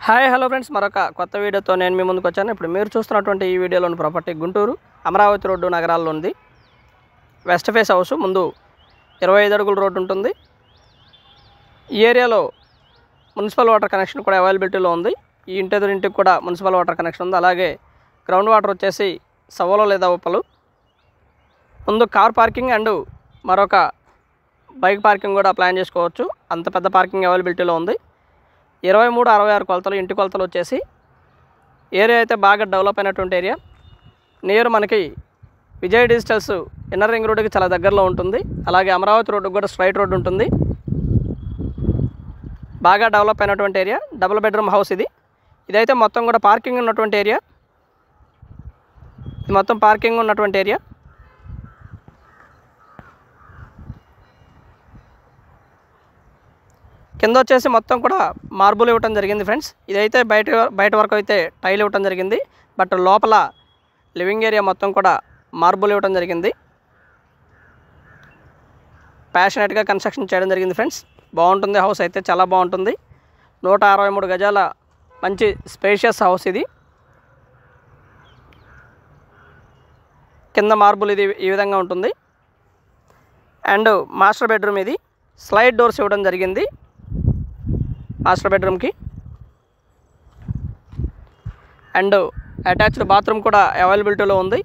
Hi hello friends, మరొక కొత్త వీడియోతో నేను మీ ముందుకు వచ్చాను. ఇప్పుడు మీరు చూస్తున్నటువంటి ఈ వీడియోలోని ప్రాపర్టీ గుంటూరు అమరావతి రోడ్డు నగరాల్లో ఉంది. వెస్ట్ ఫేస్ హౌస్, ముందు 25 అడుగుల రోడ్డు ఉంటుంది. ఈ ఏరియాలో మున్సిపల్ వాటర్ కనెక్షన్ కూడా అవైలబిలిటీలో ఉంది. ఈ ఇంటి ఎదురింటికి కూడా మున్సిపల్ వాటర్ కనెక్షన్ ఉంది. అలాగే గ్రౌండ్ వాటర్ వచ్చేసి సవ్వలో లేదా ఉప్పలు. ముందు కార్ పార్కింగ్ అండ్ మరొక బైక్ పార్కింగ్ కూడా ప్లాన్ చేసుకోవచ్చు. అంత పెద్ద పార్కింగ్ అవైలబిలిటీలో ఉంది. 2366 కొలతలు, ఇంటి కొలతలు వచ్చేసి. ఏరియా అయితే బాగా డెవలప్ అయినటువంటి ఏరియా. నియర్ మనకి విజయ్ డిజిటల్స్ ఇన్నర్ రింగ్ రోడ్డుకి చాలా దగ్గరలో ఉంటుంది. అలాగే అమరావతి రోడ్డుకి కూడా స్ట్రైట్ రోడ్డు ఉంటుంది. బాగా డెవలప్ అయినటువంటి ఏరియా. డబుల్ బెడ్రూమ్ హౌస్ ఇది. ఇదైతే మొత్తం కూడా పార్కింగ్ ఉన్నటువంటి ఏరియా. ఇది మొత్తం పార్కింగ్ ఉన్నటువంటి ఏరియా. కింద వచ్చేసి మొత్తం కూడా మార్బుల్ ఇవ్వటం జరిగింది ఫ్రెండ్స్. ఇదైతే బయట వరకు అయితే టైల్ ఇవ్వటం జరిగింది. బట్ లోపల లివింగ్ ఏరియా మొత్తం కూడా మార్బుల్ ఇవ్వటం జరిగింది. ప్యాషనెట్గా కన్స్ట్రక్షన్ చేయడం జరిగింది ఫ్రెండ్స్. బాగుంటుంది హౌస్ అయితే, చాలా బాగుంటుంది. 163 గజాల మంచి స్పేషియస్ హౌస్ ఇది. కింద మార్బుల్ ఇది ఈ విధంగా ఉంటుంది. అండ్ మాస్టర్ బెడ్రూమ్ ఇది. స్లైడ్ డోర్స్ ఇవ్వడం జరిగింది మాస్టర్ బెడ్రూమ్కి. అండ్ అటాచ్డ్ బాత్రూమ్ కూడా అవైలబిలిటీలో ఉంది.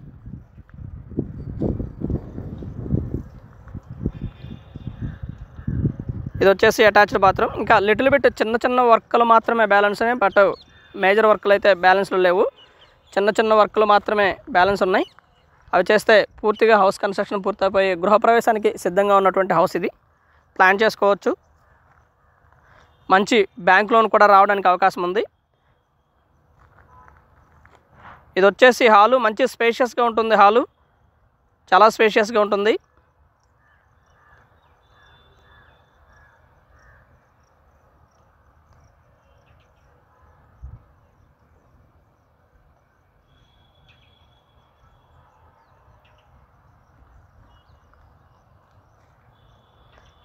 ఇది వచ్చేసి అటాచ్డ్ బాత్రూమ్. ఇంకా లిటిల్ బిట్ చిన్న వర్క్లు మాత్రమే బ్యాలెన్స్ ఉన్నాయి. బట్ మేజర్ వర్క్లు అయితే బ్యాలెన్స్లో లేవు. చిన్న వర్క్లు మాత్రమే బ్యాలెన్స్ ఉన్నాయి. అవి చేస్తే పూర్తిగా హౌస్ కన్స్ట్రక్షన్ పూర్తయిపోయి గృహప్రవేశానికి సిద్ధంగా ఉన్నటువంటి హౌస్ ఇది. ప్లాన్ చేసుకోవచ్చు. మంచి బ్యాంక్ లోన్ కూడా రావడానికి అవకాశం ఉంది. ఇది వచ్చేసి హాలు. మంచి స్పేషియస్గా ఉంటుంది. హాలు చాలా స్పేషియస్గా ఉంటుంది.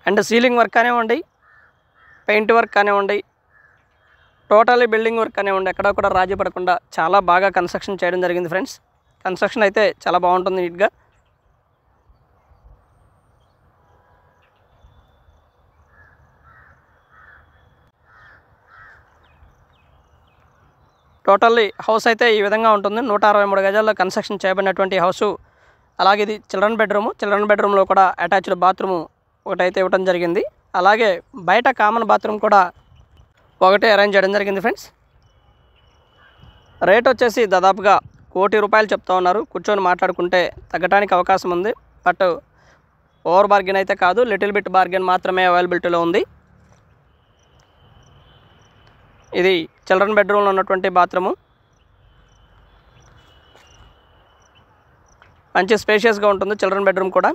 అండ్ సీలింగ్ వర్క్ కానివ్వండి, పెయింట్ వర్క్ కానివ్వండి, టోటల్లీ బిల్డింగ్ వర్క్ కానివ్వండి, ఎక్కడ కూడా రాజీ పడకుండా చాలా బాగా కన్స్ట్రక్షన్ చేయడం జరిగింది ఫ్రెండ్స్. కన్స్ట్రక్షన్ అయితే చాలా బాగుంటుంది నీట్గా. టోటల్లీ హౌస్ అయితే ఈ విధంగా ఉంటుంది. 163 గజాల్లో కన్స్ట్రక్షన్ చేయబడినటువంటి హౌసు. అలాగే ఇది చిల్డ్రన్ బెడ్రూము. చిల్డ్రన్ బెడ్రూమ్లో కూడా అటాచ్డ్ బాత్రూము ఒకటైతే ఇవ్వడం జరిగింది. అలాగే బయట కామన్ బాత్రూమ్ కూడా ఒకటే అరేంజ్ చేయడం జరిగింది ఫ్రెండ్స్. రేట్ వచ్చేసి దాదాపుగా ₹1 కోటి చెప్తా ఉన్నారు. కూర్చొని మాట్లాడుకుంటే తగ్గడానికి అవకాశం ఉంది. బట్ ఓవర్ బార్గెన్ అయితే కాదు, లిటిల్ బిట్ బార్గెన్ మాత్రమే అవైలబిలిటీలో ఉంది. ఇది చిల్డ్రన్ బెడ్రూమ్లో ఉన్నటువంటి బాత్రూము. మంచి స్పేషియస్గా ఉంటుంది చిల్డ్రన్ బెడ్రూమ్ కూడా.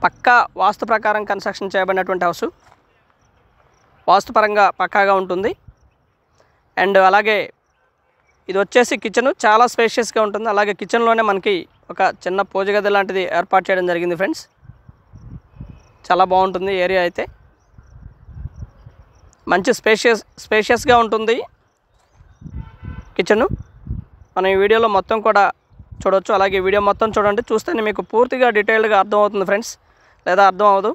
పక్కా వాస్తు ప్రకారం కన్స్ట్రక్షన్ చేయబడినటువంటి హౌస్. వాస్తుపరంగా పక్కాగా ఉంటుంది. అండ్ అలాగే ఇది వచ్చేసి కిచెన్ చాలా స్పేషియస్గా ఉంటుంది. అలాగే కిచెన్లోనే మనకి ఒక చిన్న పూజ గది లాంటిది ఏర్పాటు చేయడం జరిగింది ఫ్రెండ్స్. చాలా బాగుంటుంది ఏరియా అయితే. మంచి స్పేషియస్గా ఉంటుంది కిచెను. మనం ఈ వీడియోలో మొత్తం కూడా చూడవచ్చు. అలాగే వీడియో మొత్తం చూడండి. చూస్తేనే మీకు పూర్తిగా డీటెయిల్డ్గా అర్థమవుతుంది ఫ్రెండ్స్, లేదా అర్థం అవ్వదు.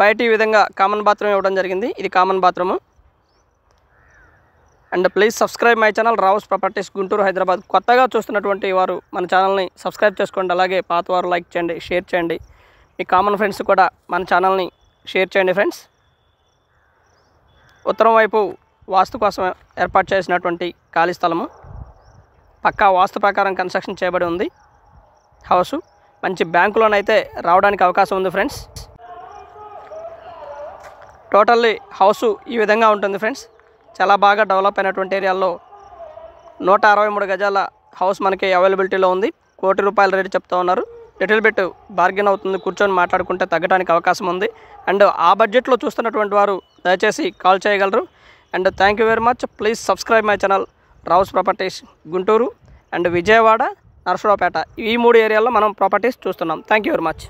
బయట ఈ విధంగా కామన్ బాత్రూమ్ ఇవ్వడం జరిగింది. ఇది common bathroom. And please subscribe my channel Rao's properties Guntur, Hyderabad. కొత్తగా చూస్తున్నటువంటి వారు మన ఛానల్ని సబ్స్క్రైబ్ చేసుకోండి. అలాగే పాత వారు లైక్ చేయండి, షేర్ చేయండి. మీ కామన్ ఫ్రెండ్స్ కూడా మన ఛానల్ని షేర్ చేయండి ఫ్రెండ్స్. ఉత్తరం వైపు వాస్తు కోసం ఏర్పాటు చేసినటువంటి ఖాళీ స్థలము. పక్కా వాస్తు ప్రకారం కన్స్ట్రక్షన్ చేయబడి ఉంది హౌసు. మంచి బ్యాంకు లోన్ అయితే రావడానికి అవకాశం ఉంది ఫ్రెండ్స్. టోటల్లీ హౌసు ఈ విధంగా ఉంటుంది ఫ్రెండ్స్. చాలా బాగా డెవలప్ అయినటువంటి ఏరియాలో 163 గజాల హౌస్ మనకి అవైలబిలిటీలో ఉంది. ₹1 కోటి రేటు చెప్తా ఉన్నారు. లిటిల్ బిట్ బార్గెన్ అవుతుంది. కూర్చొని మాట్లాడుకుంటే తగ్గడానికి అవకాశం ఉంది. అండ్ ఆ బడ్జెట్లో చూస్తున్నటువంటి వారు దయచేసి కాల్ చేయగలరు. And thank you very much. Please subscribe my channel Rao's properties Guntur and Vijayawada Narasaraopet ఈ 3 ఏరియాల్లో మనం ప్రాపర్టీస్ చూస్తున్నాం. Thank you very much.